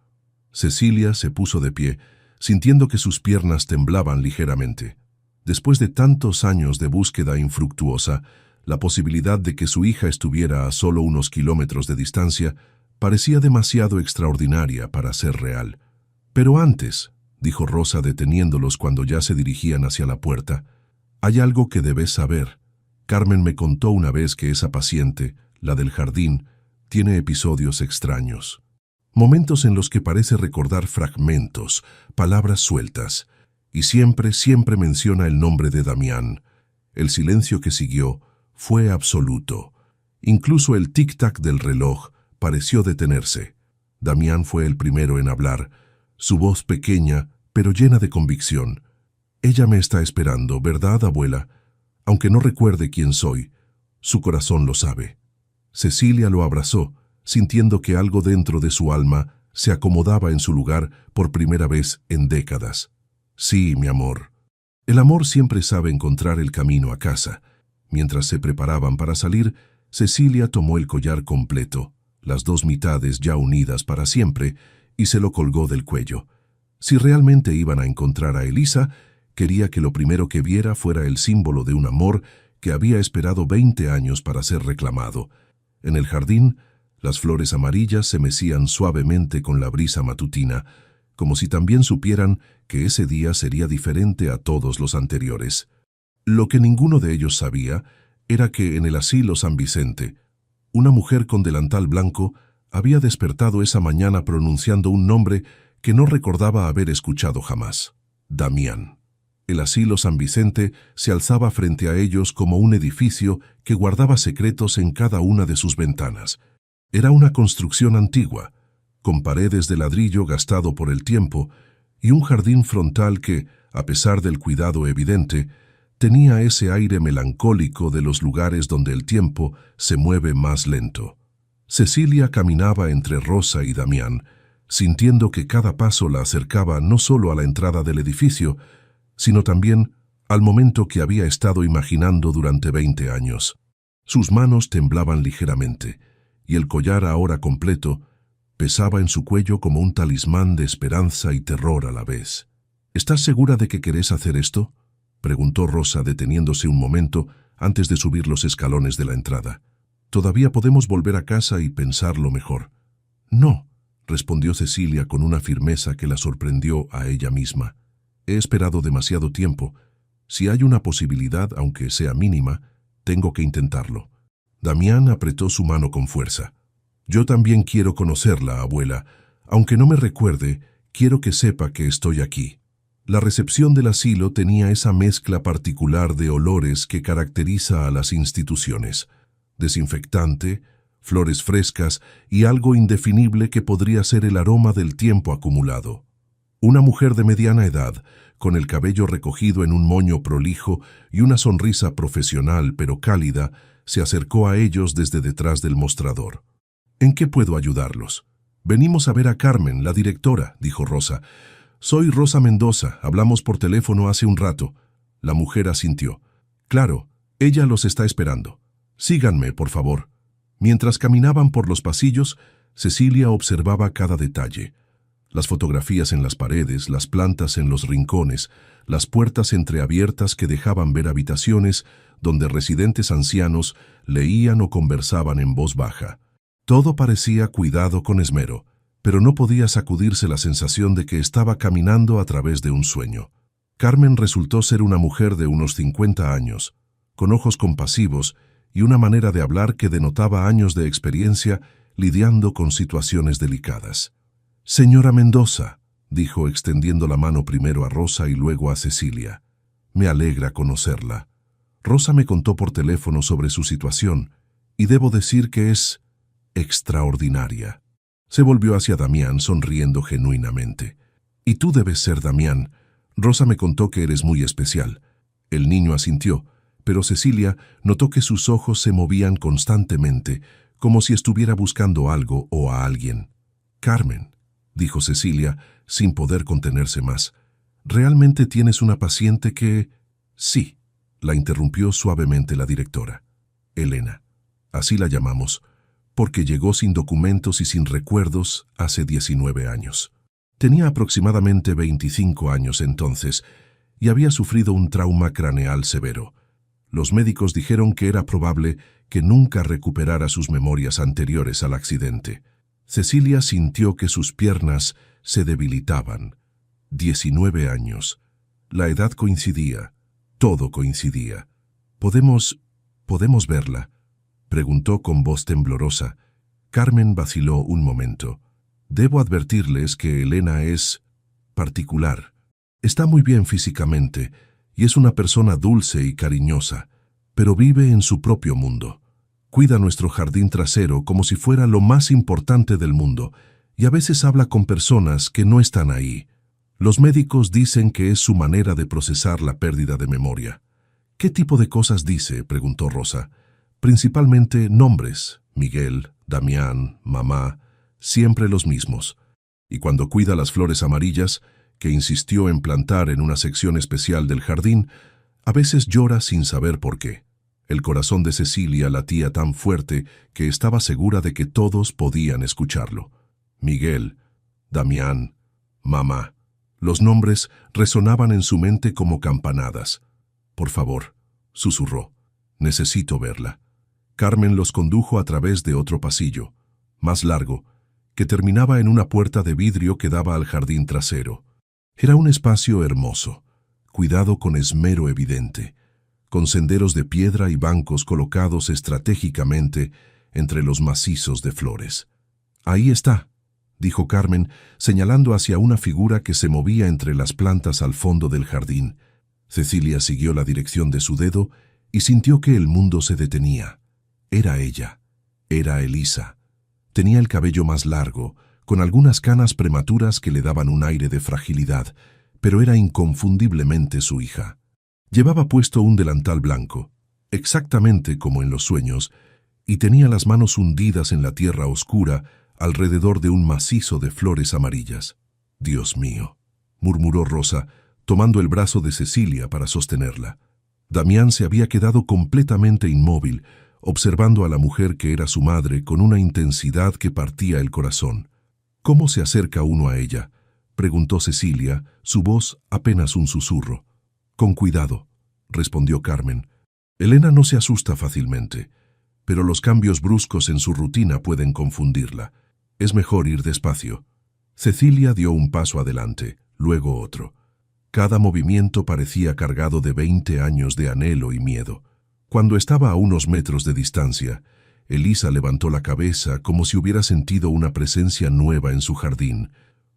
Cecilia se puso de pie, sintiendo que sus piernas temblaban ligeramente. Después de tantos años de búsqueda infructuosa, la posibilidad de que su hija estuviera a solo unos kilómetros de distancia parecía demasiado extraordinaria para ser real. Pero antes, dijo Rosa deteniéndolos cuando ya se dirigían hacia la puerta, hay algo que debes saber. Carmen me contó una vez que esa paciente, la del jardín, tiene episodios extraños. Momentos en los que parece recordar fragmentos, palabras sueltas, y siempre menciona el nombre de Damián. El silencio que siguió fue absoluto. Incluso el tic-tac del reloj pareció detenerse. Damián fue el primero en hablar, su voz pequeña, pero llena de convicción. Ella me está esperando, ¿verdad, abuela? Aunque no recuerde quién soy, su corazón lo sabe. Cecilia lo abrazó, sintiendo que algo dentro de su alma se acomodaba en su lugar por primera vez en décadas. Sí, mi amor. El amor siempre sabe encontrar el camino a casa. Mientras se preparaban para salir, Cecilia tomó el collar completo, las 2 mitades ya unidas para siempre, y se lo colgó del cuello. Si realmente iban a encontrar a Elisa, quería que lo primero que viera fuera el símbolo de un amor que había esperado 20 años para ser reclamado. En el jardín, las flores amarillas se mecían suavemente con la brisa matutina, como si también supieran que ese día sería diferente a todos los anteriores. Lo que ninguno de ellos sabía era que en el asilo San Vicente, una mujer con delantal blanco había despertado esa mañana pronunciando un nombre que no recordaba haber escuchado jamás: Damián. El asilo San Vicente se alzaba frente a ellos como un edificio que guardaba secretos en cada una de sus ventanas. Era una construcción antigua, con paredes de ladrillo gastado por el tiempo y un jardín frontal que, a pesar del cuidado evidente, tenía ese aire melancólico de los lugares donde el tiempo se mueve más lento. Cecilia caminaba entre Rosa y Damián, sintiendo que cada paso la acercaba no solo a la entrada del edificio, sino también al momento que había estado imaginando durante 20 años. Sus manos temblaban ligeramente, y el collar ahora completo pesaba en su cuello como un talismán de esperanza y terror a la vez. ¿Estás segura de que querés hacer esto?, preguntó Rosa deteniéndose un momento antes de subir los escalones de la entrada. Todavía podemos volver a casa y pensarlo mejor. No, respondió Cecilia con una firmeza que la sorprendió a ella misma. He esperado demasiado tiempo. Si hay una posibilidad, aunque sea mínima, tengo que intentarlo. Damián apretó su mano con fuerza. Yo también quiero conocerla, abuela. Aunque no me recuerde, quiero que sepa que estoy aquí. La recepción del asilo tenía esa mezcla particular de olores que caracteriza a las instituciones. Desinfectante, flores frescas y algo indefinible que podría ser el aroma del tiempo acumulado. Una mujer de mediana edad, con el cabello recogido en un moño prolijo y una sonrisa profesional pero cálida, se acercó a ellos desde detrás del mostrador. ¿En qué puedo ayudarlos? Venimos a ver a Carmen, la directora, dijo Rosa. Soy Rosa Mendoza, hablamos por teléfono hace un rato. La mujer asintió. Claro, ella los está esperando. Síganme, por favor. Mientras caminaban por los pasillos, Cecilia observaba cada detalle. Las fotografías en las paredes, las plantas en los rincones, las puertas entreabiertas que dejaban ver habitaciones donde residentes ancianos leían o conversaban en voz baja. Todo parecía cuidado con esmero, pero no podía sacudirse la sensación de que estaba caminando a través de un sueño. Carmen resultó ser una mujer de unos 50 años, con ojos compasivos y una manera de hablar que denotaba años de experiencia lidiando con situaciones delicadas. «Señora Mendoza», dijo extendiendo la mano primero a Rosa y luego a Cecilia. «Me alegra conocerla. Rosa me contó por teléfono sobre su situación y debo decir que es extraordinaria». Se volvió hacia Damián sonriendo genuinamente. «Y tú debes ser Damián. Rosa me contó que eres muy especial». El niño asintió, pero Cecilia notó que sus ojos se movían constantemente, como si estuviera buscando algo o a alguien. «Carmen», dijo Cecilia, sin poder contenerse más, «¿realmente tienes una paciente que...?» «Sí», la interrumpió suavemente la directora. «Elena. Así la llamamos, porque llegó sin documentos y sin recuerdos hace 19 años. Tenía aproximadamente 25 años entonces y había sufrido un trauma craneal severo. Los médicos dijeron que era probable que nunca recuperara sus memorias anteriores al accidente. Cecilia sintió que sus piernas se debilitaban. 19 años. La edad coincidía. Todo coincidía. ¿Podemos verla?», preguntó con voz temblorosa. Carmen vaciló un momento. «Debo advertirles que Elena es particular. Está muy bien físicamente y es una persona dulce y cariñosa, pero vive en su propio mundo. Cuida nuestro jardín trasero como si fuera lo más importante del mundo y a veces habla con personas que no están ahí. Los médicos dicen que es su manera de procesar la pérdida de memoria». «¿Qué tipo de cosas dice?», preguntó Rosa. «Principalmente nombres, Miguel, Damián, mamá, siempre los mismos. Y cuando cuida las flores amarillas, que insistió en plantar en una sección especial del jardín, a veces llora sin saber por qué». El corazón de Cecilia latía tan fuerte que estaba segura de que todos podían escucharlo. Miguel, Damián, mamá. Los nombres resonaban en su mente como campanadas. «Por favor», susurró, «necesito verla». Carmen los condujo a través de otro pasillo, más largo, que terminaba en una puerta de vidrio que daba al jardín trasero. Era un espacio hermoso, cuidado con esmero evidente, con senderos de piedra y bancos colocados estratégicamente entre los macizos de flores. «Ahí está», dijo Carmen, señalando hacia una figura que se movía entre las plantas al fondo del jardín. Cecilia siguió la dirección de su dedo y sintió que el mundo se detenía. Era ella. Era Elisa. Tenía el cabello más largo, con algunas canas prematuras que le daban un aire de fragilidad, pero era inconfundiblemente su hija. Llevaba puesto un delantal blanco, exactamente como en los sueños, y tenía las manos hundidas en la tierra oscura alrededor de un macizo de flores amarillas. «Dios mío», murmuró Rosa, tomando el brazo de Cecilia para sostenerla. Damián se había quedado completamente inmóvil, observando a la mujer que era su madre con una intensidad que partía el corazón. «¿Cómo se acerca uno a ella?», preguntó Cecilia, su voz apenas un susurro. «Con cuidado», respondió Carmen. «Elena no se asusta fácilmente. pero los cambios bruscos en su rutina pueden confundirla. Es mejor ir despacio. Cecilia dio un paso adelante, luego otro. Cada movimiento parecía cargado de 20 años de anhelo y miedo. Cuando estaba a unos metros de distancia, Elisa levantó la cabeza como si hubiera sentido una presencia nueva en su jardín.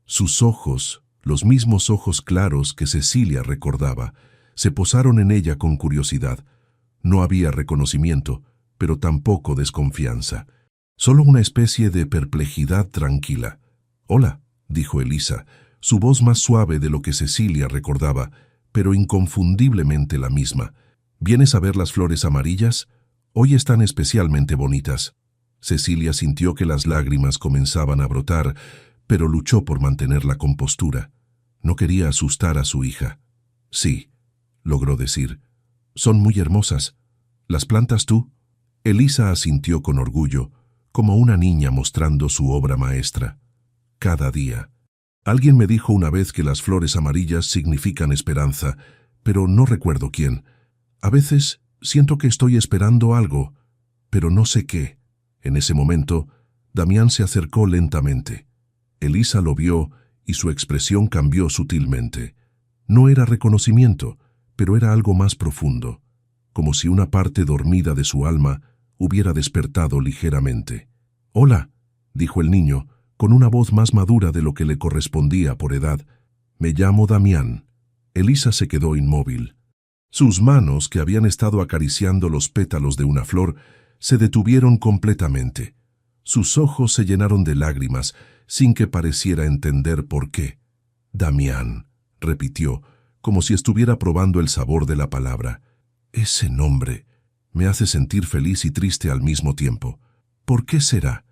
Sus ojos, los mismos ojos claros que Cecilia recordaba, se posaron en ella con curiosidad. No había reconocimiento, pero tampoco desconfianza. Solo una especie de perplejidad tranquila. «Hola», dijo Elisa, su voz más suave de lo que Cecilia recordaba, pero inconfundiblemente la misma. «¿Vienes a ver las flores amarillas? Hoy están especialmente bonitas». Cecilia sintió que las lágrimas comenzaban a brotar, pero luchó por mantener la compostura. No quería asustar a su hija. «Sí», logró decir. «Son muy hermosas. ¿Las plantas tú?» Elisa asintió con orgullo, como una niña mostrando su obra maestra. «Cada día. Alguien me dijo una vez que las flores amarillas significan esperanza, pero no recuerdo quién. A veces siento que estoy esperando algo, pero no sé qué». En ese momento, Damián se acercó lentamente. Elisa lo vio y su expresión cambió sutilmente. No era reconocimiento, pero era algo más profundo, como si una parte dormida de su alma hubiera despertado ligeramente. «Hola», dijo el niño, con una voz más madura de lo que le correspondía por edad. «Me llamo Damián». Elisa se quedó inmóvil. Sus manos, que habían estado acariciando los pétalos de una flor, se detuvieron completamente. Sus ojos se llenaron de lágrimas, sin que pareciera entender por qué. «Damián», repitió, como si estuviera probando el sabor de la palabra. «Ese nombre me hace sentir feliz y triste al mismo tiempo. ¿Por qué será?»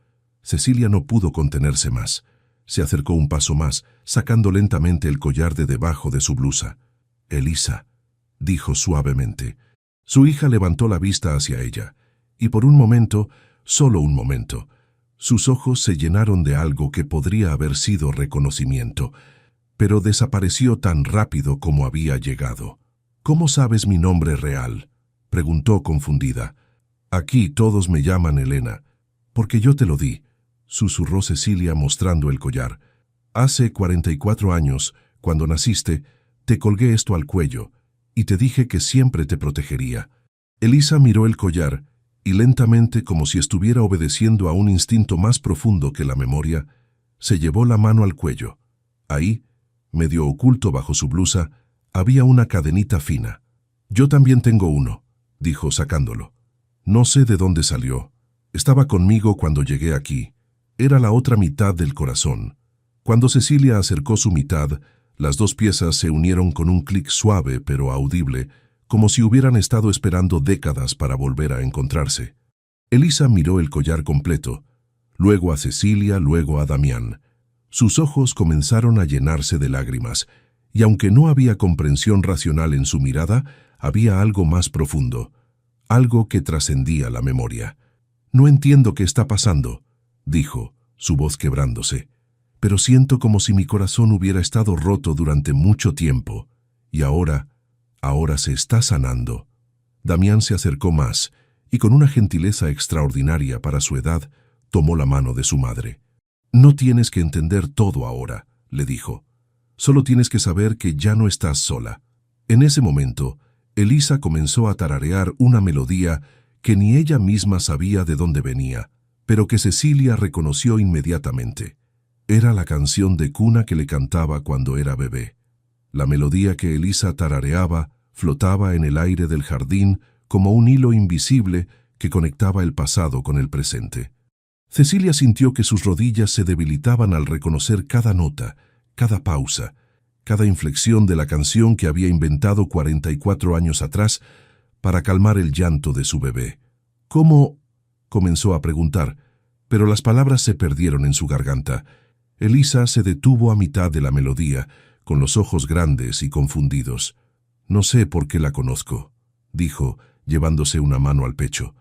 Cecilia no pudo contenerse más. Se acercó un paso más, sacando lentamente el collar de debajo de su blusa. «Elisa», dijo suavemente. Su hija levantó la vista hacia ella, y por un momento, solo un momento, sus ojos se llenaron de algo que podría haber sido reconocimiento, pero desapareció tan rápido como había llegado. «¿Cómo sabes mi nombre real?», preguntó confundida. «Aquí todos me llaman Elena». «Porque yo te lo di», susurró Cecilia mostrando el collar. «Hace 44 años, cuando naciste, te colgué esto al cuello y te dije que siempre te protegería». Elisa miró el collar y lentamente, como si estuviera obedeciendo a un instinto más profundo que la memoria, se llevó la mano al cuello. Ahí, medio oculto bajo su blusa, había una cadenita fina. «Yo también tengo uno», dijo sacándolo. «No sé de dónde salió. Estaba conmigo cuando llegué aquí. Era la otra mitad del corazón». Cuando Cecilia acercó su mitad, las dos piezas se unieron con un clic suave pero audible, como si hubieran estado esperando décadas para volver a encontrarse. Elisa miró el collar completo, luego a Cecilia, luego a Damián. Sus ojos comenzaron a llenarse de lágrimas, y aunque no había comprensión racional en su mirada, había algo más profundo, algo que trascendía la memoria. «No entiendo qué está pasando», dijo, su voz quebrándose, «pero siento como si mi corazón hubiera estado roto durante mucho tiempo, y ahora se está sanando». Damián se acercó más, y con una gentileza extraordinaria para su edad, tomó la mano de su madre. «No tienes que entender todo ahora», le dijo. «Solo tienes que saber que ya no estás sola». En ese momento, Elisa comenzó a tararear una melodía que ni ella misma sabía de dónde venía, pero que Cecilia reconoció inmediatamente. Era la canción de cuna que le cantaba cuando era bebé. La melodía que Elisa tarareaba flotaba en el aire del jardín como un hilo invisible que conectaba el pasado con el presente. Cecilia sintió que sus rodillas se debilitaban al reconocer cada nota, cada pausa, cada inflexión de la canción que había inventado 44 años atrás para calmar el llanto de su bebé. «¿Cómo?», comenzó a preguntar, pero las palabras se perdieron en su garganta. Elisa se detuvo a mitad de la melodía, con los ojos grandes y confundidos. «No sé por qué la conozco», dijo, llevándose una mano al pecho.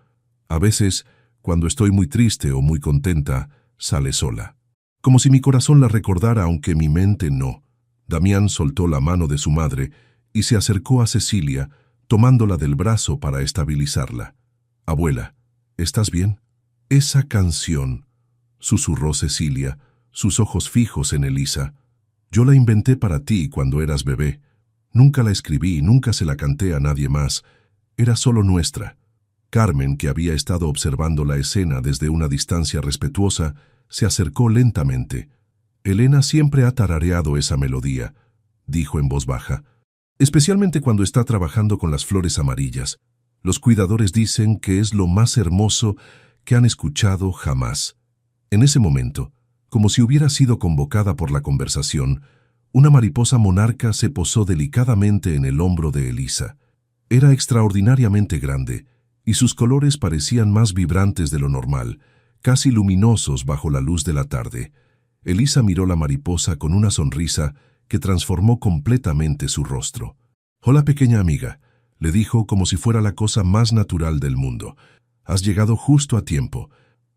«A veces, cuando estoy muy triste o muy contenta, sale sola. Como si mi corazón la recordara aunque mi mente no». Damián soltó la mano de su madre y se acercó a Cecilia, tomándola del brazo para estabilizarla. «Abuela, ¿Estás bien? Esa canción, susurró Cecilia, sus ojos fijos en Elisa. Yo la inventé para ti cuando eras bebé. Nunca la escribí, nunca se la canté a nadie más. Era solo nuestra. Carmen, que había estado observando la escena desde una distancia respetuosa, se acercó lentamente. Elena siempre ha tarareado esa melodía, dijo en voz baja, especialmente cuando está trabajando con las flores amarillas. Los cuidadores dicen que es lo más hermoso que han escuchado jamás. En ese momento, como si hubiera sido convocada por la conversación, una mariposa monarca se posó delicadamente en el hombro de Elisa. Era extraordinariamente grande, y sus colores parecían más vibrantes de lo normal, casi luminosos bajo la luz de la tarde. Elisa miró la mariposa con una sonrisa que transformó completamente su rostro. «Hola, pequeña amiga», le dijo como si fuera la cosa más natural del mundo. «Has llegado justo a tiempo.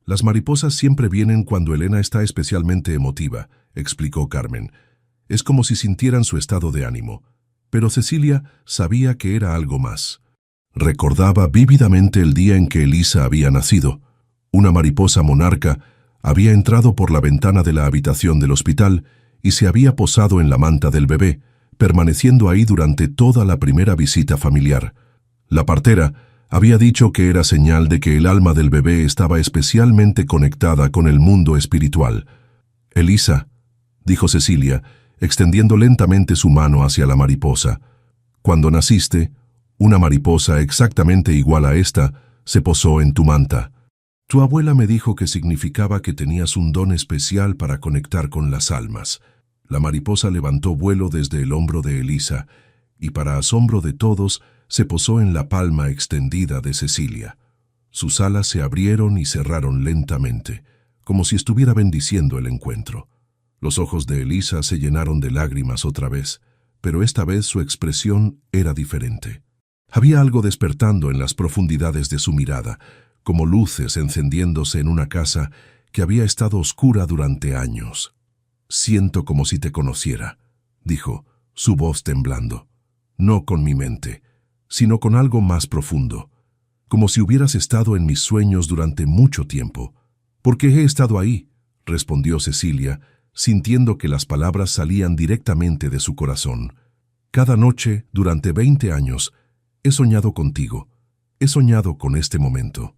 Las mariposas siempre vienen cuando Elena está especialmente emotiva», explicó Carmen. «Es como si sintieran su estado de ánimo». Pero Cecilia sabía que era algo más. Recordaba vívidamente el día en que Elisa había nacido. Una mariposa monarca había entrado por la ventana de la habitación del hospital y se había posado en la manta del bebé, permaneciendo ahí durante toda la primera visita familiar. La partera había dicho que era señal de que el alma del bebé estaba especialmente conectada con el mundo espiritual. «Elisa», dijo Cecilia, extendiendo lentamente su mano hacia la mariposa. «Cuando naciste, una mariposa exactamente igual a esta se posó en tu manta. Tu abuela me dijo que significaba que tenías un don especial para conectar con las almas». La mariposa levantó vuelo desde el hombro de Elisa y, para asombro de todos, se posó en la palma extendida de Cecilia. Sus alas se abrieron y cerraron lentamente, como si estuviera bendiciendo el encuentro. Los ojos de Elisa se llenaron de lágrimas otra vez, pero esta vez su expresión era diferente. Había algo despertando en las profundidades de su mirada, como luces encendiéndose en una casa que había estado oscura durante años. «Siento como si te conociera», dijo, su voz temblando. «No con mi mente, sino con algo más profundo, como si hubieras estado en mis sueños durante mucho tiempo». «Porque he estado ahí», respondió Cecilia, sintiendo que las palabras salían directamente de su corazón. «Cada noche, durante 20 años, he soñado contigo. He soñado con este momento».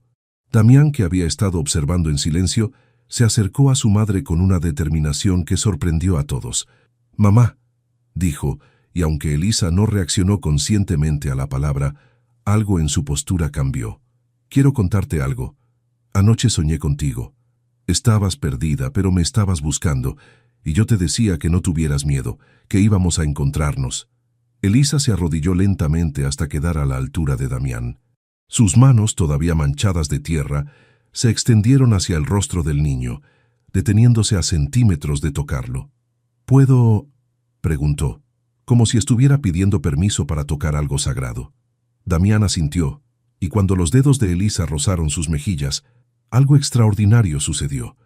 Damián, que había estado observando en silencio, se acercó a su madre con una determinación que sorprendió a todos. «Mamá», dijo, y aunque Elisa no reaccionó conscientemente a la palabra, algo en su postura cambió. «Quiero contarte algo. Anoche soñé contigo. Estabas perdida, pero me estabas buscando, y yo te decía que no tuvieras miedo, que íbamos a encontrarnos». Elisa se arrodilló lentamente hasta quedar a la altura de Damián. Sus manos, todavía manchadas de tierra, se extendieron hacia el rostro del niño, deteniéndose a centímetros de tocarlo. «¿Puedo?», preguntó, como si estuviera pidiendo permiso para tocar algo sagrado. Damián asintió, y cuando los dedos de Elisa rozaron sus mejillas, algo extraordinario sucedió.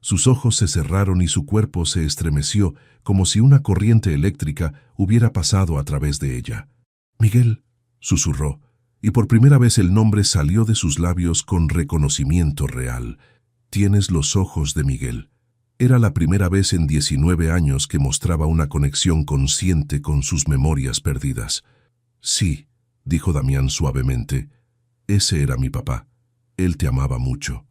Sus ojos se cerraron y su cuerpo se estremeció como si una corriente eléctrica hubiera pasado a través de ella. «Miguel», susurró, y por primera vez el nombre salió de sus labios con reconocimiento real. «Tienes los ojos de Miguel». Era la primera vez en 19 años que mostraba una conexión consciente con sus memorias perdidas. «Sí», dijo Damián suavemente, «ese era mi papá. Él te amaba mucho».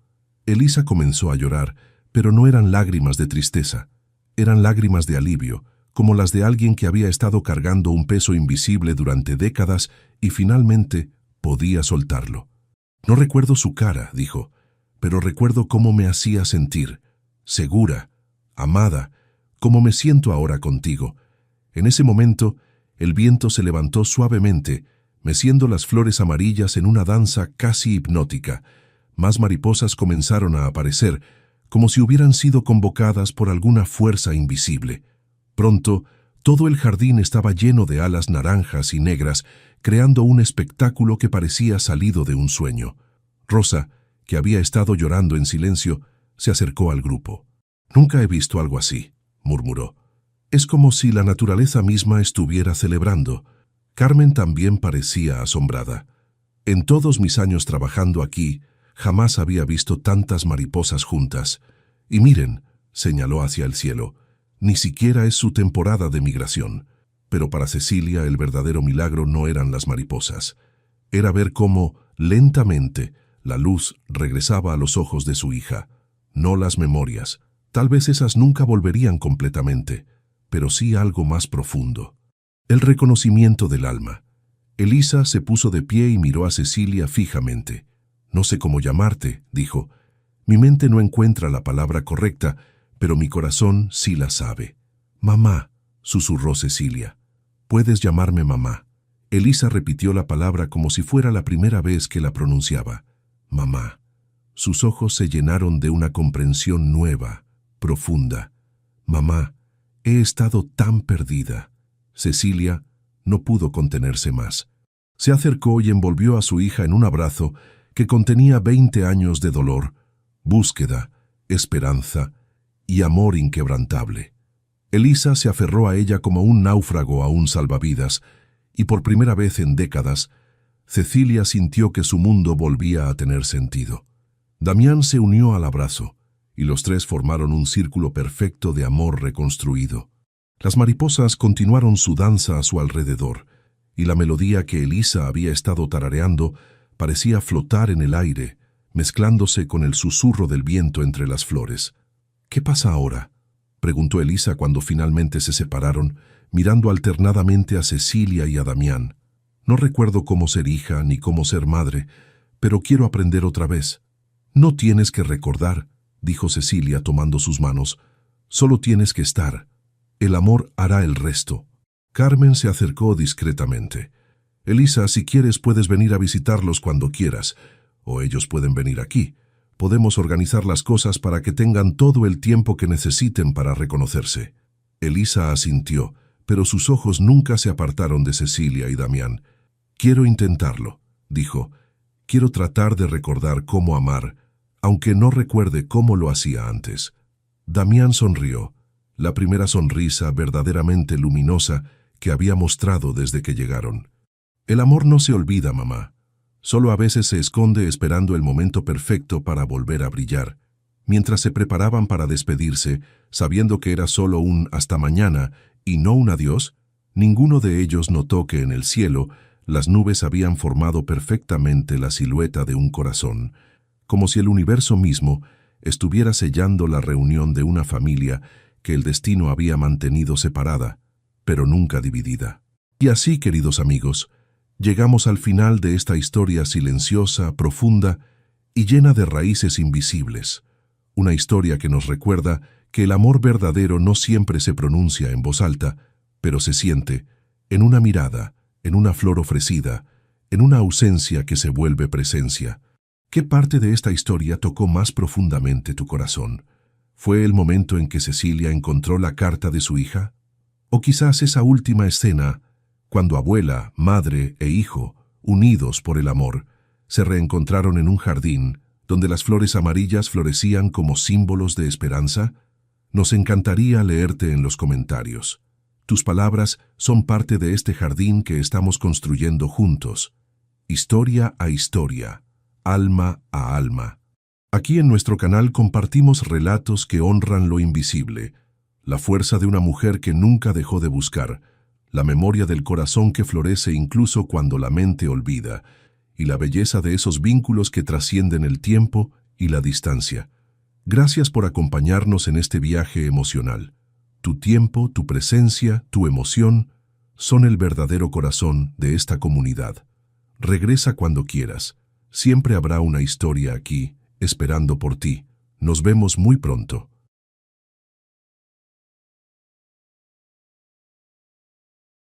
Elisa comenzó a llorar, pero no eran lágrimas de tristeza. Eran lágrimas de alivio, como las de alguien que había estado cargando un peso invisible durante décadas y finalmente podía soltarlo. «No recuerdo su cara», dijo, «pero recuerdo cómo me hacía sentir, segura, amada, como me siento ahora contigo». En ese momento, el viento se levantó suavemente, meciendo las flores amarillas en una danza casi hipnótica. Más mariposas comenzaron a aparecer, como si hubieran sido convocadas por alguna fuerza invisible. Pronto, todo el jardín estaba lleno de alas naranjas y negras, creando un espectáculo que parecía salido de un sueño. Rosa, que había estado llorando en silencio, se acercó al grupo. «Nunca he visto algo así», murmuró. «Es como si la naturaleza misma estuviera celebrando». Carmen también parecía asombrada. «En todos mis años trabajando aquí, Jamás había visto tantas mariposas juntas. Y miren, señaló hacia el cielo, ni siquiera es su temporada de migración. Pero para Cecilia el verdadero milagro no eran las mariposas. Era ver cómo, lentamente, la luz regresaba a los ojos de su hija. No las memorias. Tal vez esas nunca volverían completamente, pero sí algo más profundo. El reconocimiento del alma. Elisa se puso de pie y miró a Cecilia fijamente. «No sé cómo llamarte», dijo. «Mi mente no encuentra la palabra correcta, pero mi corazón sí la sabe». «Mamá», susurró Cecilia. «Puedes llamarme mamá». Elisa repitió la palabra como si fuera la primera vez que la pronunciaba. «Mamá». Sus ojos se llenaron de una comprensión nueva, profunda. «Mamá, he estado tan perdida». Cecilia no pudo contenerse más. Se acercó y envolvió a su hija en un abrazo que contenía 20 años de dolor, búsqueda, esperanza y amor inquebrantable. Elisa se aferró a ella como un náufrago a un salvavidas, y por primera vez en décadas, Cecilia sintió que su mundo volvía a tener sentido. Damián se unió al abrazo, y los tres formaron un círculo perfecto de amor reconstruido. Las mariposas continuaron su danza a su alrededor, y la melodía que Elisa había estado tarareando parecía flotar en el aire, mezclándose con el susurro del viento entre las flores. «¿Qué pasa ahora?», preguntó Elisa cuando finalmente se separaron, mirando alternadamente a Cecilia y a Damián. «No recuerdo cómo ser hija ni cómo ser madre, pero quiero aprender otra vez». «No tienes que recordar», dijo Cecilia tomando sus manos. «Solo tienes que estar. El amor hará el resto». Carmen se acercó discretamente. «Elisa, si quieres puedes venir a visitarlos cuando quieras, o ellos pueden venir aquí. Podemos organizar las cosas para que tengan todo el tiempo que necesiten para reconocerse». Elisa asintió, pero sus ojos nunca se apartaron de Cecilia y Damián. «Quiero intentarlo», dijo. «Quiero tratar de recordar cómo amar, aunque no recuerde cómo lo hacía antes». Damián sonrió, la primera sonrisa verdaderamente luminosa que había mostrado desde que llegaron. «El amor no se olvida, mamá. Solo a veces se esconde esperando el momento perfecto para volver a brillar». Mientras se preparaban para despedirse, sabiendo que era solo un hasta mañana y no un adiós, ninguno de ellos notó que en el cielo las nubes habían formado perfectamente la silueta de un corazón, como si el universo mismo estuviera sellando la reunión de una familia que el destino había mantenido separada, pero nunca dividida. Y así, queridos amigos, llegamos al final de esta historia silenciosa, profunda y llena de raíces invisibles. Una historia que nos recuerda que el amor verdadero no siempre se pronuncia en voz alta, pero se siente en una mirada, en una flor ofrecida, en una ausencia que se vuelve presencia. ¿Qué parte de esta historia tocó más profundamente tu corazón? ¿Fue el momento en que Cecilia encontró la carta de su hija? ¿O quizás esa última escena, cuando abuela, madre e hijo, unidos por el amor, se reencontraron en un jardín donde las flores amarillas florecían como símbolos de esperanza? Nos encantaría leerte en los comentarios. Tus palabras son parte de este jardín que estamos construyendo juntos, historia a historia, alma a alma. Aquí en nuestro canal compartimos relatos que honran lo invisible, la fuerza de una mujer que nunca dejó de buscar, la memoria del corazón que florece incluso cuando la mente olvida, y la belleza de esos vínculos que trascienden el tiempo y la distancia. Gracias por acompañarnos en este viaje emocional. Tu tiempo, tu presencia, tu emoción son el verdadero corazón de esta comunidad. Regresa cuando quieras. Siempre habrá una historia aquí, esperando por ti. Nos vemos muy pronto.